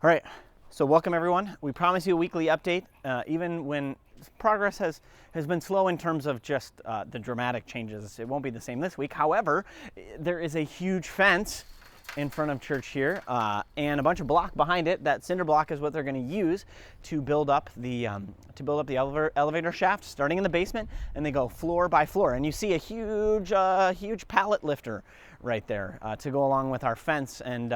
All right, so welcome everyone. We promise you a weekly update, even when progress has been slow in terms of just the dramatic changes. It won't be the same this week. However, there is a huge fence in front of church here, and a bunch of block behind it. That cinder block is what they're going to use to build up the elevator shaft, starting in the basement, and they go floor by floor. And you see a huge pallet lifter right there to go along with our fence and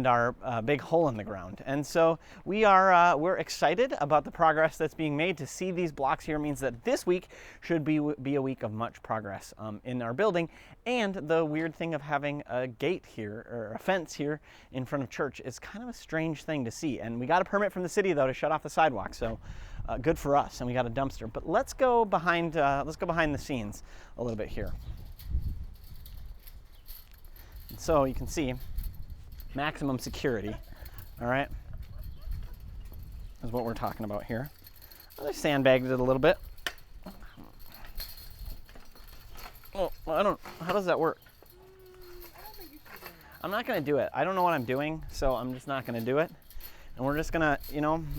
our big hole in the ground. And so we're excited about the progress that's being made. To see these blocks here means that this week should be a week of much progress in our building. And the weird thing of having a gate here, or a fence here in front of church, is kind of a strange thing to see. And we got a permit from the city though to shut off the sidewalk, so good for us. And we got a dumpster. But let's go behind the scenes a little bit here. And so you can see maximum security, all right, is what we're talking about here. Well, they sandbagged it a little bit. Oh, how does that work? I'm not going to do it. I don't know what I'm doing, so I'm just not going to do it. And we're just going to,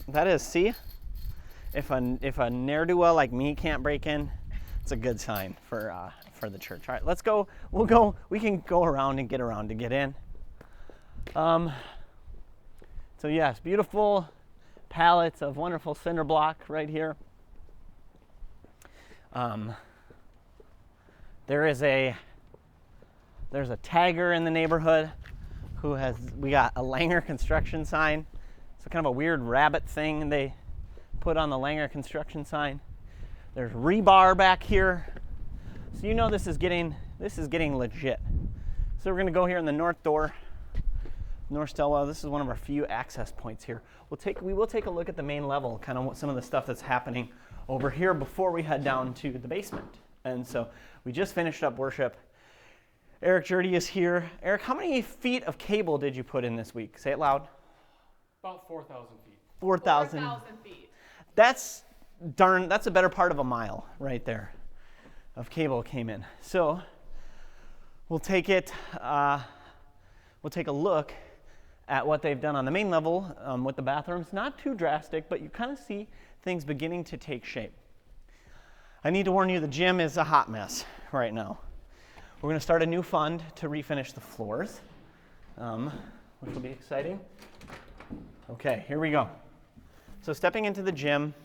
that is, see, if a ne'er-do-well like me can't break in, it's a good sign for the church. All right, let's go. We can go around and get in. So yes, beautiful pallets of wonderful cinder block right here. There's a tagger in the neighborhood we got a Langer construction sign. So kind of a weird rabbit thing they put on the Langer construction sign. There's rebar back here. So this is getting legit. So we're gonna go here in the north door. North stairwell. This is one of our few access points here. We will take a look at the main level, kind of some of the stuff that's happening over here before we head down to the basement. And so we just finished up worship. Eric Jurdy is here. Eric, how many feet of cable did you put in this week? Say it loud. About 4,000 feet. 4,000 feet. That's a better part of a mile right there of cable came in. So we'll take a look at what they've done on the main level with the bathrooms. Not too drastic, but you kind of see things beginning to take shape. I need to warn you, the gym is a hot mess right now. We're going to start a new fund to refinish the floors, which will be exciting. Okay, here we go. So stepping into the gym,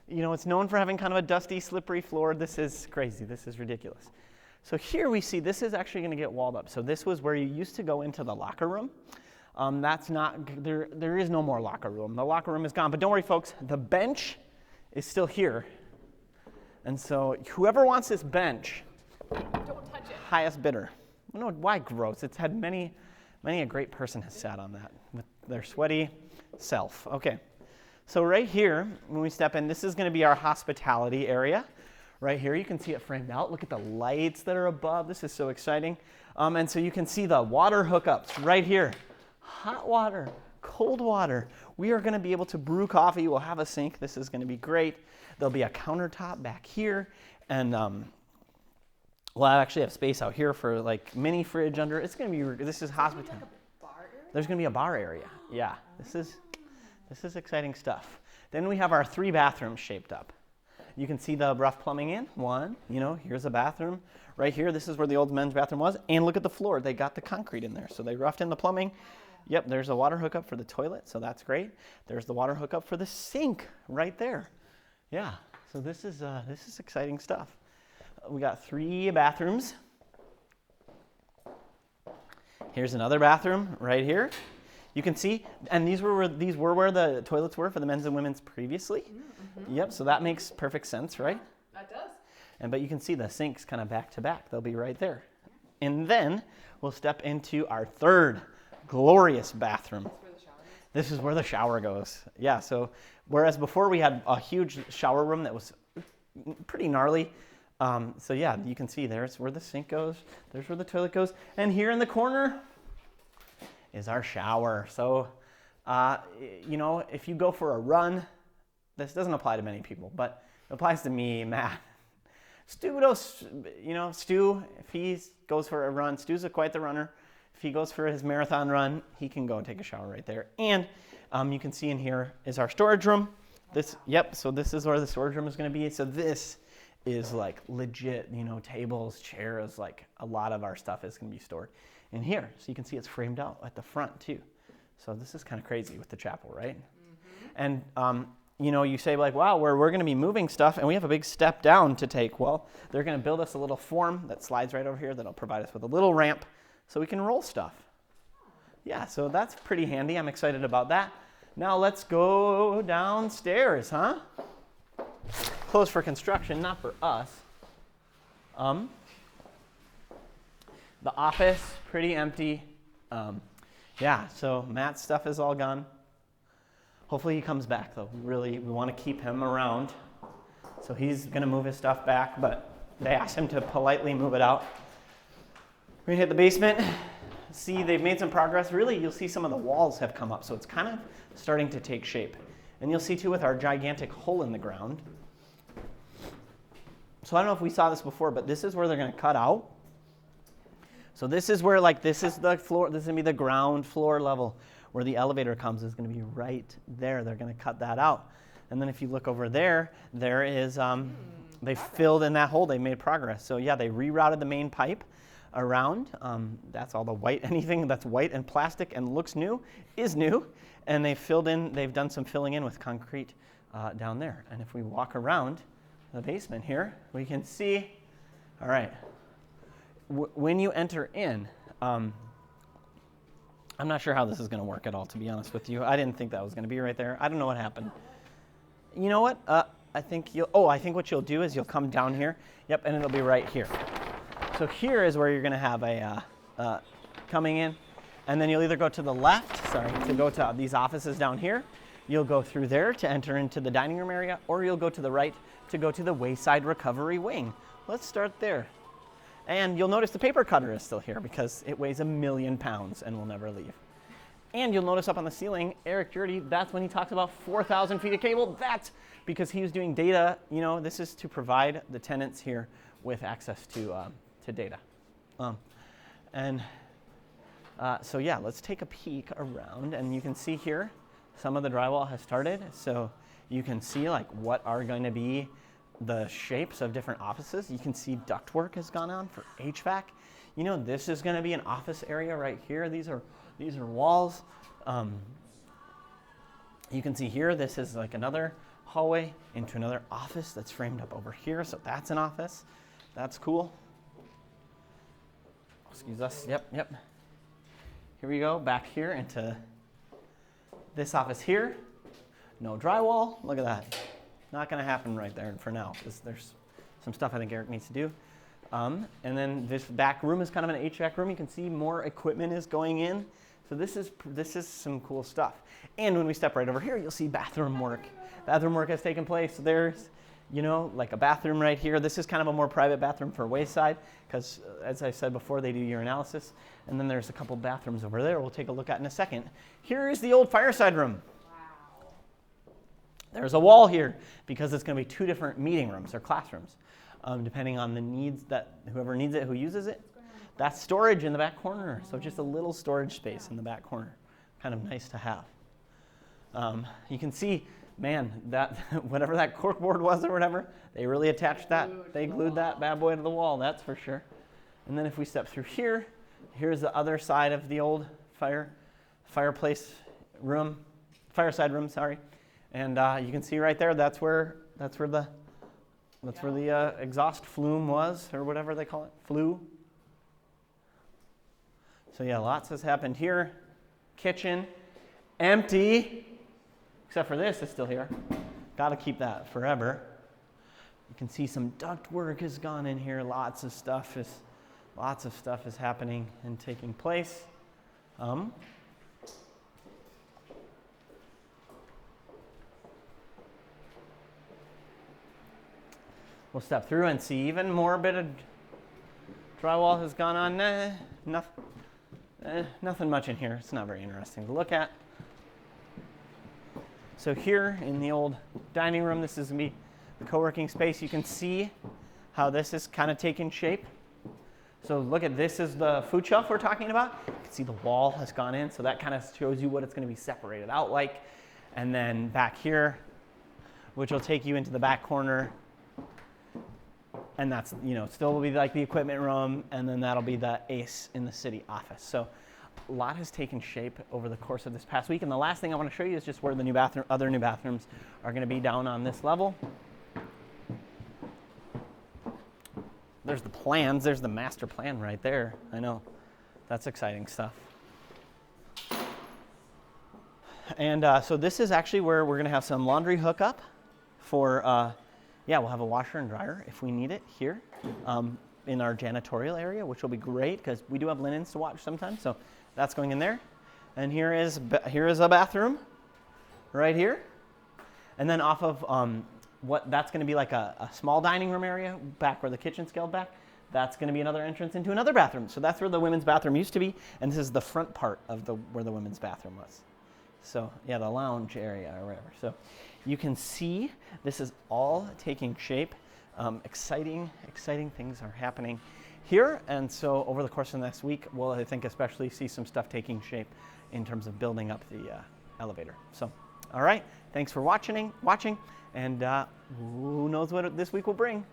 it's known for having kind of a dusty, slippery floor. This is crazy. This is ridiculous. So here we see this is actually going to get walled up. So this was where you used to go into the locker room. That's not, there is no more locker room. The locker room is gone. But don't worry, folks, the bench is still here. And so whoever wants this bench, Don't touch it. highest bidder. No, why gross? It's had many a great person has sat on that with their sweaty self. Okay, so right here, when we step in, this is going to be our hospitality area. Right here, you can see it framed out. Look at the lights that are above. This is so exciting. And so you can see the water hookups right here. Hot water, cold water. We are going to be able to brew coffee. We'll have a sink. This is going to be great. There'll be a countertop back here. And we'll actually have space out here for like mini fridge under. It's going to be, this is hospitality. There's going to be a bar area. Yeah, this is exciting stuff. Then we have our 3 bathrooms shaped up. You can see the rough plumbing in. One, here's a bathroom. Right here, this is where the old men's bathroom was. And look at the floor. They got the concrete in there. So they roughed in the plumbing. Yep, there's a water hookup for the toilet, so that's great. There's the water hookup for the sink right there. Yeah, so this is exciting stuff. We got 3 bathrooms. Here's another bathroom right here. You can see, and these were where the toilets were for the men's and women's previously. Mm-hmm. Yep, so that makes perfect sense, right? That does. But you can see the sinks kind of back to back. They'll be right there. And then we'll step into our 3rd glorious bathroom. This is where the shower goes. Yeah, so whereas before we had a huge shower room that was pretty gnarly. So yeah, you can see there's where the sink goes. There's where the toilet goes. And here in the corner is our shower. So, if you go for a run, this doesn't apply to many people, but it applies to me, Matt. Stu, if he goes for a run, Stu's quite the runner. if he goes for his marathon run, he can go and take a shower right there. And you can see in here is our storage room. So this is where the storage room is going to be. So this is like legit, tables, chairs, like a lot of our stuff is going to be stored in here. So you can see it's framed out at the front too. So this is kind of crazy with the chapel, right? Mm-hmm. And you say like, wow, we're going to be moving stuff and we have a big step down to take. Well, they're going to build us a little form that slides right over here that'll provide us with a little ramp so we can roll stuff. Yeah, so that's pretty handy. I'm excited about that. Now let's go downstairs, huh? Closed for construction, not for us. The office, pretty empty. So Matt's stuff is all gone. Hopefully he comes back though. We want to keep him around. So he's going to move his stuff back, but they asked him to politely move it out. We're going to hit the basement. See, they've made some progress. Really, you'll see some of the walls have come up, so it's kind of starting to take shape. And you'll see too with our gigantic hole in the ground. So I don't know if we saw this before, but this is where they're going to cut out. So this is where, this is the floor. This is going to be the ground floor level where the elevator comes. Is going to be right there. They're going to cut that out. And then if you look over there, there is, they filled in that hole. They made progress. So yeah, they rerouted the main pipe around. That's all the white. Anything that's white and plastic and looks new is new. And they've done some filling in with concrete down there. And if we walk around the basement here, we can see, all right, when you enter in, I'm not sure how this is going to work at all, to be honest with you. I didn't think that was going to be right there. I don't know what happened. You know what? I think what you'll do is you'll come down here. Yep, and it'll be right here. So here is where you're going to have a coming in, and then you'll either go to the left, to go to these offices down here. You'll go through there to enter into the dining room area, or you'll go to the right to go to the Wayside Recovery Wing. Let's start there. And you'll notice the paper cutter is still here because it weighs 1,000,000 pounds and will never leave. And you'll notice up on the ceiling, Eric Jurdy, that's when he talks about 4,000 feet of cable. That's because he was doing data. This is to provide the tenants here with access to data. So yeah, let's take a peek around, and you can see here some of the drywall has started. So you can see what are going to be the shapes of different offices. You can see ductwork has gone on for HVAC. This is going to be an office area right here. These are walls. You can see here, this is another hallway into another office that's framed up over here. So that's an office. That's cool. Excuse us. Yep. Here we go, back here into this office here. No drywall. Look at that. Not going to happen right there for now because there's some stuff I think Eric needs to do. And then this back room is kind of an HVAC room. You can see more equipment is going in. So this is some cool stuff. And when we step right over here, you'll see bathroom work. Bathroom work has taken place. There's, a bathroom right here. This is kind of a more private bathroom for Wayside because, as I said before, they do urinalysis. And then there's a couple bathrooms over there we'll take a look at in a second. Here is the old fireside room. There's a wall here because it's going to be 2 different meeting rooms or classrooms, depending on the needs that whoever needs it, who uses it. That's storage in the back corner, so just a little storage space in the back corner. Kind of nice to have. You can see, man, that whatever that corkboard was or whatever, they really attached that. They glued that bad boy to the wall, that's for sure. And then if we step through here, here's the other side of the old fireside room, sorry. And you can see right there, that's where the exhaust flume was, or whatever they call it, flue. So yeah, lots has happened here. Kitchen, empty, except for this is still here. Got to keep that forever. You can see some duct work has gone in here. Lots of stuff is happening and taking place. We'll step through and see even more bit of drywall has gone on. Nothing much in here. It's not very interesting to look at. So here in the old dining room, this is going to be the co-working space. You can see how this is kind of taking shape. So look at this is the food shelf we're talking about. You can see the wall has gone in, so that kind of shows you what it's going to be separated out like. And then back here, which will take you into the back corner, and that's, you know, still will be like the equipment room, and then that'll be the ACE in the city office. So a lot has taken shape over the course of this past week, and the last thing I want to show you is just where the other new bathrooms are going to be down on this level. There's the plans. There's the master plan right there. I know. That's exciting stuff. And so this is actually where we're going to have some laundry hookup for, yeah, we'll have a washer and dryer if we need it here in our janitorial area, which will be great because we do have linens to wash sometimes. So that's going in there. And here is a bathroom right here. And then off of what that's going to be like a small dining room area back where the kitchen scaled back. That's going to be another entrance into another bathroom. So that's where the women's bathroom used to be, and this is the front part of where the women's bathroom was. So yeah, the lounge area or whatever. So you can see this is all taking shape. Exciting things are happening here, and so over the course of the next week, we'll, I think, especially see some stuff taking shape in terms of building up the elevator. So, all right, thanks for watching, and who knows what this week will bring.